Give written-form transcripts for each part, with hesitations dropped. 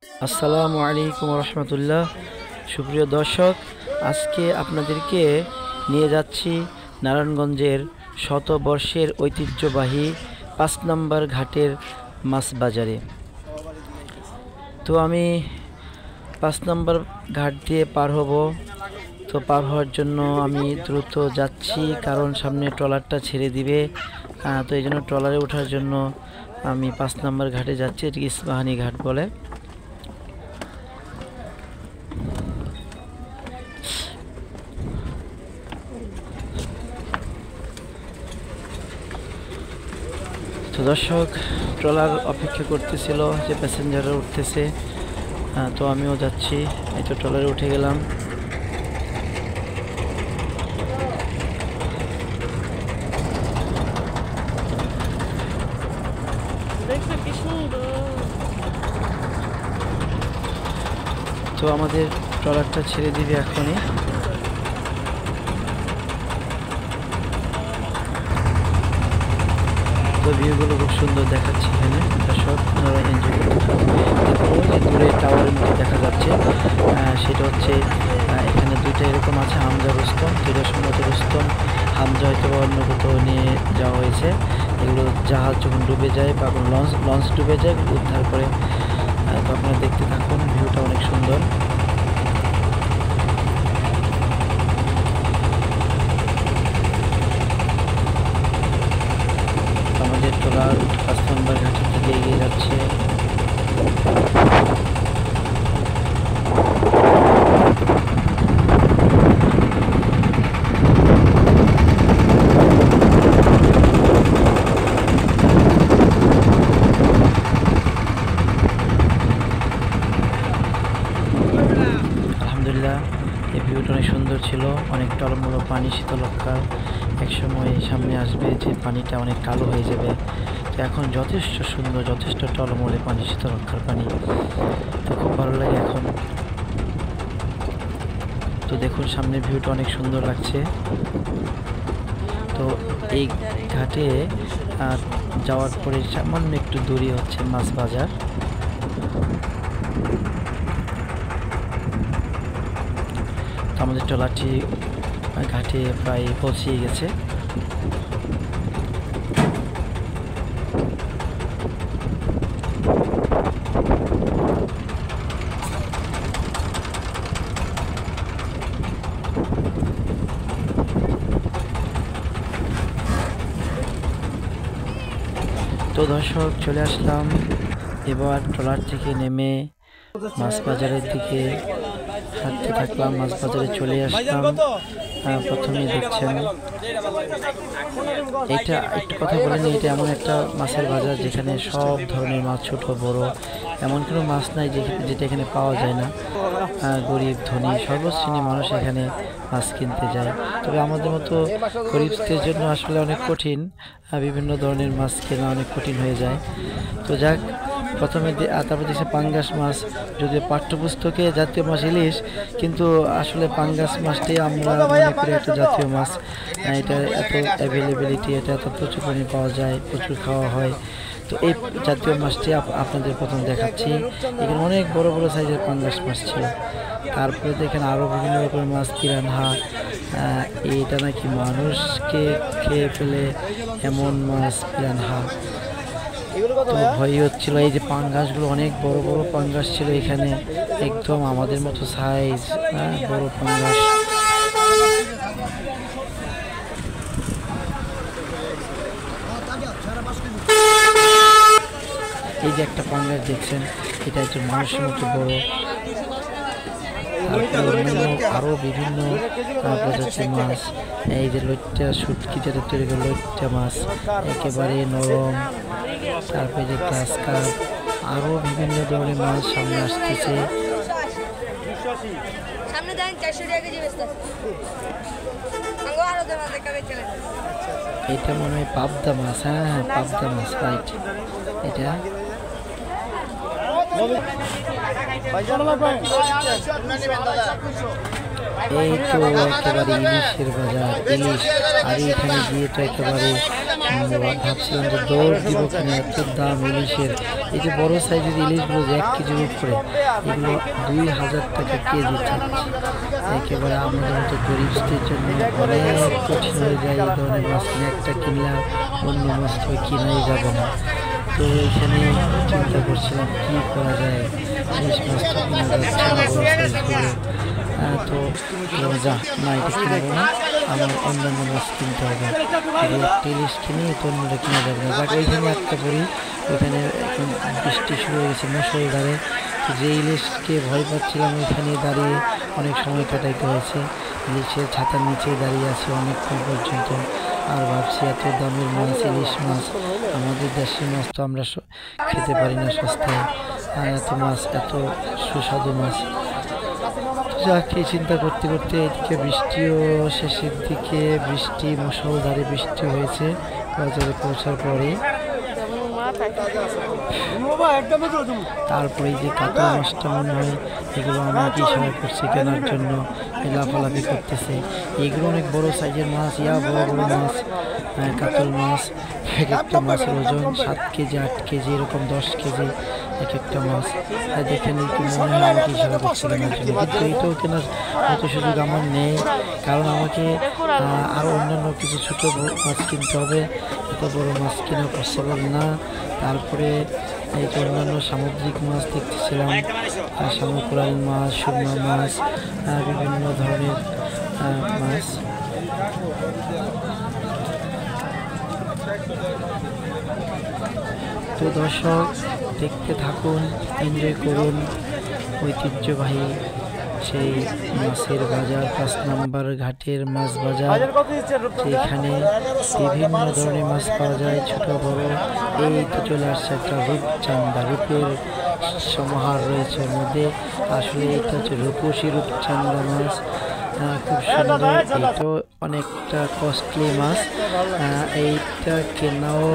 আসসালামু আলাইকুম রহমতুল্লাহ। সুপ্রিয় দর্শক, আজকে আপনাদেরকে নিয়ে যাচ্ছি নারায়ণগঞ্জের শতবর্ষের ঐতিহ্যবাহী ৫ নম্বর ঘাটের মাছ বাজারে। তো আমি ৫ নম্বর ঘাট দিয়ে পার হব। তো পার হওয়ার জন্য আমি দ্রুত যাচ্ছি, কারণ সামনে ট্রলারটা ছেড়ে দিবে। তো এই জন্য ট্রলারে ওঠার জন্য আমি ৫ নম্বর ঘাটে যাচ্ছি। এটি ইস্পাহানি ঘাট বলে। তো দর্শক, ট্রলার অপেক্ষা করতেছিল যে প্যাসেঞ্জাররা উঠতেছে। তো আমিও যাচ্ছি। এই তো ট্রলারে উঠে গেলাম। তো আমাদের ট্রলারটা ছেড়ে দিবে এখনই। তো ভিউগুলো খুব সুন্দর দেখাচ্ছে এখানে। দর্শক, আপনারা এনজয় করতে থাকুন। যে দূরে টাওয়ারের মধ্যে দেখা যাচ্ছে, সেটা হচ্ছে এখানে দুইটা এরকম আছে, হামজা রুস্তম। দুইটা সম্ভবত রুস্তম, হামজা হয়তো অন্য কোথাও নিয়ে যাওয়া হয়েছে। এগুলো জাহাজ যখন ডুবে যায় বা কোনো লঞ্চ ডুবে যায়, উদ্ধার করে। তো আপনারা দেখতে থাকুন, ভিউটা অনেক সুন্দর। আমাদের ট্রলার ৫ নম্বর ঘাটের দিকে এগিয়ে যাচ্ছে। আলহামদুলিল্লাহ, এই ভিউটা অনেক সুন্দর ছিল। অনেক টলমলো পানি, শীতলক্ষা। একসময় সামনে আসবে যে পানিটা অনেক কালো হয়ে যাবে। তো এখন যথেষ্ট সুন্দর, যথেষ্ট টলমলে পানি, শীতলক্ষার পানি। তো খুব ভালো লাগে এখন। তো দেখুন, সামনের ভিউটা অনেক সুন্দর লাগছে। তো এই ঘাটে যাওয়ার পরে সামান্য একটু দূরে হচ্ছে মাছ বাজার। আমাদের ট্রলারটি ঘাটে প্রায় পৌঁছে গেছে। তো দর্শক, চলে আসলাম এবার ট্রলার থেকে নেমে মাছ বাজারের দিকে হাঁটতে থাকলাম। মাছ বাজারে চলে আসলাম। প্রথমেই দেখছেন, এটা একটু কথা বলেনি, এটা এমন একটা মাছের বাজার যেখানে সব ধরনের মাছ, ছোট বড়, এমন কোনো মাছ নাই যেটা এখানে পাওয়া যায় না। গরিব ধনী সর্বশ্রেণীর মানুষ এখানে মাছ কিনতে যায়। তবে আমাদের মতো গরিবদের জন্য আসলে অনেক কঠিন, বিভিন্ন ধরনের মাছ কেনা অনেক কঠিন হয়ে যায়। তো যাক, প্রথমে তারপর দেখছি পাঙ্গাস মাছ। যদিও পাঠ্যপুস্তকে জাতীয় মাছ ইলিশ, কিন্তু আসলে পাঙ্গাস মাছটাই আমরা মনে করি একটা জাতীয় মাছ। এটা এত অ্যাভেলেবিলিটি, এটা এত প্রচুর পরিমাণে পাওয়া যায়, প্রচুর খাওয়া হয়। তো এই জাতীয় মাছটি আপনাদের প্রথম দেখাচ্ছি। এখানে অনেক বড় বড় সাইজের পাঙ্গাস মাছ ছিল। তারপরে দেখেন আরও বিভিন্ন রকমের মাছ, পিরানহা। এটা নাকি মানুষকে খেয়ে ফেলে এমন মাছ, পিরানহা। তো ভয় হচ্ছিল। এই যে পাঙ্গাসগুলো, অনেক বড় বড় পাঙ্গাস ছিল এখানে, একদম আমাদের মতো সাইজ, বড় পাঙ্গাস। এই যে একটা পাঙ্গাস দেখছেন, এটা একজন মানুষের মতো বড়। আরো বিভিন্ন প্রজাতির মাছ। এই যে লইট্টা, শুটকি যেটা তৈরি করে লইট্টা মাছ, একেবারে নরম। তারপরে যে গ্লাস কাপ, আরো বিভিন্ন ধরনের মাছ সামনে আসতেছে। এটা মনে হয় পাবদা মাছ। হ্যাঁ, পাবদা মাছ, রাইট। এটা এই তো একেবারে ইলিশের বাজার, ইলিশ। আর এখানে গিয়ে তো একেবারে ভাবছিলাম যে দৌড় দিব কিনা, এত দাম ইলিশের। এই যে বড় সাইজের ইলিশগুলো যে 1 কেজির উপরে, এগুলো 2000 টাকা কেজি চাচ্ছি। একেবারে আমাদের মতো গরিবদের জন্য অনেক কঠিন হয়ে যায় এই ধরনের মাছ কিনে। একটা কিনলে অন্য মাছ তো কিনাই যাবে না। তো এখানে চিন্তা করছিলাম কি করা যায়, ইলিশ মাছ তো কিনা যাচ্ছে না বড় সাইজগুলো। তো যা না, এটা কিনবো না, আমার অন্যান্য মাছ কিনতে হবে। যদি একটা ইলিশ কিনি তো অন্যটা কিনা যাবে না। যাক ওইখানে একটা করি, ওইখানে বৃষ্টি শুরু হয়ে গেছে মুষলধারে। তো যে ইলিশকে ভয় পাচ্ছিলাম ওইখানে দাঁড়িয়ে অনেক সময় কাটাইতে হয়েছে। ইলিশের ছাতার নিচে দাঁড়িয়ে আছি অনেকক্ষণ পর্যন্ত। আর ভাবছি এত দামের মাছ, ইলিশ মাছ, আমাদের দেশের মাছ তো আমরা খেতে পারি না সস্তায়, আর এত মাছ, এত সুস্বাদু মাছ। যাক এই চিন্তা করতে করতে এদিকে বৃষ্টিও শেষের দিকে, বৃষ্টি মুষলধারে বৃষ্টি হয়েছে বাজারে পৌঁছার পরে। তারপরে যে কাতল মাছটা মনে হয় এগুলো আমাকে ইশারা করছে কেনার জন্য, লাফালাফি করতেছে। এগুলো অনেক বড় সাইজের মাছ, বড় বড় মাছ, কাতল মাছ। এক একটা মাছের ওজন 7 কেজি 8 কেজি এরকম 10 কেজি এক একটা মাছ। দেখেন একটু মনে হয় আমাকে ইশারা করছে কেনার জন্য, কিন্তু এইটাও কেনার মতো সুযোগ আমার নেই, কারণ আমাকে আরও অন্যান্য কিছু ছোটো মাছ কিনতে হবে। এত বড় মাছ কেনা পসিবল না। তারপরে এই যে অন্যান্য সামুদ্রিক মাছ দেখতেছিলাম, শামুকরাল মাছ, সুরমা মাছ, বিভিন্ন ধরনের মাছ। তো দর্শক দেখতে থাকুন, এনজয় করুন ঐতিহ্যবাহী সেই মাছের বাজার, 5 নম্বর ঘাটের মাছ বাজার, যেখানে বিভিন্ন ধরনের মাছ পাওয়া যায়, ছোট বড়। এই তো চলে আসছে একটা রূপচাঁদা, রূপের সমাহার রয়েছে ওর মধ্যে। আসলে এটা হচ্ছে রূপসী রূপচাঁদা মাছ, খুব সুন্দর। এটাও অনেকটা কস্টলি মাছ, এইটা কেনাও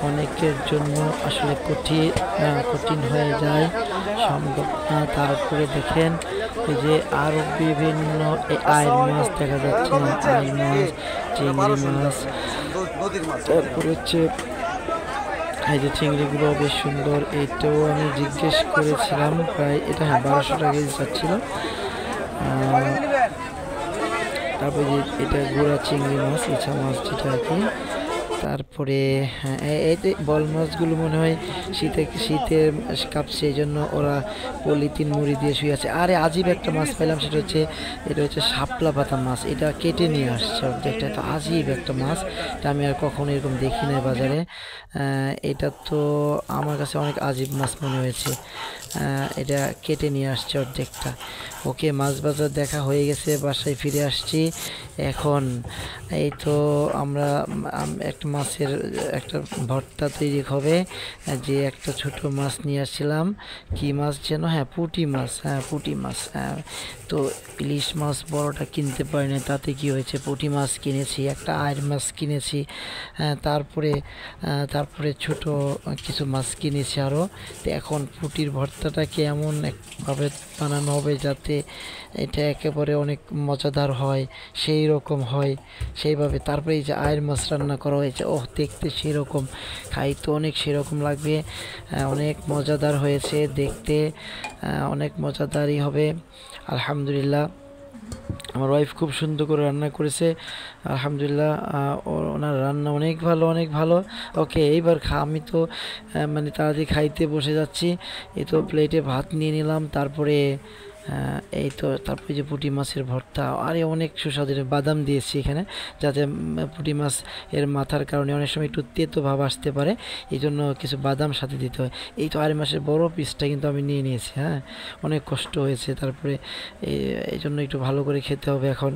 অনেকের জন্য আসলে কঠিন হয়ে যায় সম্ভব না। তারপরে দেখেন এই যে আরো বিভিন্ন আইল মাছ দেখা যাচ্ছে, আইল মাছ, চিংড়ি মাছ। তারপরে হচ্ছে এই যে চিংড়িগুলো বেশ সুন্দর, এটাও আমি জিজ্ঞেস করেছিলাম, প্রায় এটা 1200 টাকা কেজি চাচ্ছিল। তারপরে যে এটা গুড়া চিংড়ি মাছ, ইচা মাছ যেটা আর কি। তারপরে এই বল মাছগুলো মনে হয় শীতে কাঁপছে, এই জন্য ওরা পলিথিন মুড়ি দিয়ে শুয়ে আছে। আরে আজীব একটা মাছ পেলাম, এটা হচ্ছে শাপলা পাতা মাছ। এটা কেটে নিয়ে আসছে অর্ধেকটা, তো আজীব একটা মাছ, এটা আমি আর কখনো এরকম দেখি নাই বাজারে। এটা তো আমার কাছে অনেক আজীব মাছ মনে হয়েছে। এটা কেটে নিয়ে আসছে অর্ধেকটা। ওকে, মাছ বাজার দেখা হয়ে গেছে, বাসায় ফিরে আসছি। এখন এই তো আমরা একটা মাছের একটা ভর্তা তৈরি হবে। যে একটা ছোট মাছ নিয়ে আসছিলাম, কি মাছ যেন, পুঁটি মাছ, পুঁটি মাছ। তো ইলিশ মাছ বড়টা কিনতে পারিনি, তাতে কি হয়েছে, পুঁটি মাছ কিনেছি, একটা আইড় মাছ কিনেছি। তারপরে ছোট কিছু মাছ কিনেছি আরও। তো এখন পুঁটির ভর্তাটাকে এমন একভাবে বানানো হবে যাতে এটা একেবারে অনেক মজাদার হয়, সেই রকম হয় সেইভাবে। তারপরে এই যে আইড় মাছ রান্না করা হয়েছে, দেখতে সেরকম, খাইতে অনেক সেরকম লাগবে, অনেক মজাদার হয়েছে দেখতে, অনেক মজাদারই হবে আলহামদুলিল্লাহ। আমার ওয়াইফ খুব সুন্দর করে রান্না করেছে আলহামদুলিল্লাহ, ওনার রান্না অনেক ভালো, অনেক ভালো। ওকে, এইবার আমি তো মানে তাড়াতাড়ি খাইতে বসে যাচ্ছি। এই তো প্লেটে ভাত নিয়ে নিলাম, তারপরে এই তো তারপরে যে পুঁটি মাছের ভর্তা, আরে অনেক সুস্বাদু। বাদাম দিয়েছি এখানে, যাতে পুঁটি মাছ এর মাথার কারণে অনেক সময় একটু তেতো ভাব আসতে পারে, এই জন্য কিছু বাদাম সাথে দিতে হয়। এই তো আড়াই মাসের বড় পিসটা কিন্তু আমি নিয়ে নিয়েছি, অনেক কষ্ট হয়েছে। তারপরে এই জন্য একটু ভালো করে খেতে হবে এখন।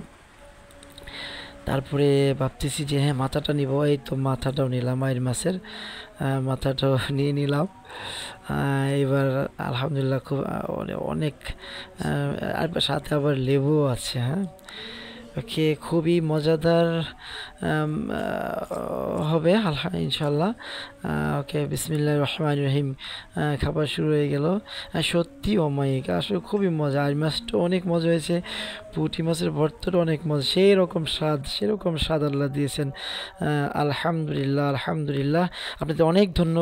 তারপরে ভাবতেছি যে মাথাটা নিব, এই তো মাথাটাও নিলাম, আইড় মাছের মাথাটাও নিয়ে নিলাম। এবার আলহামদুলিল্লাহ খুব অনেক, আর সাথে আবার লেবুও আছে। খেয়ে খুবই মজাদার হবে ইনশাল্লাহ। ওকে, বিসমিল্লাহির রহমানির রহিম। খাবার শুরু হয়ে গেল। সত্যি অমায়িক, আসলে খুবই মজা। আর মাছটা অনেক মজা হয়েছে, পুঁটি মাছের ভর্তাটা অনেক মজা, সেই রকম স্বাদ, সেরকম স্বাদ আল্লাহ দিয়েছেন। আলহামদুলিল্লাহ, আলহামদুলিল্লাহ। আপনাদের অনেক ধন্যবাদ।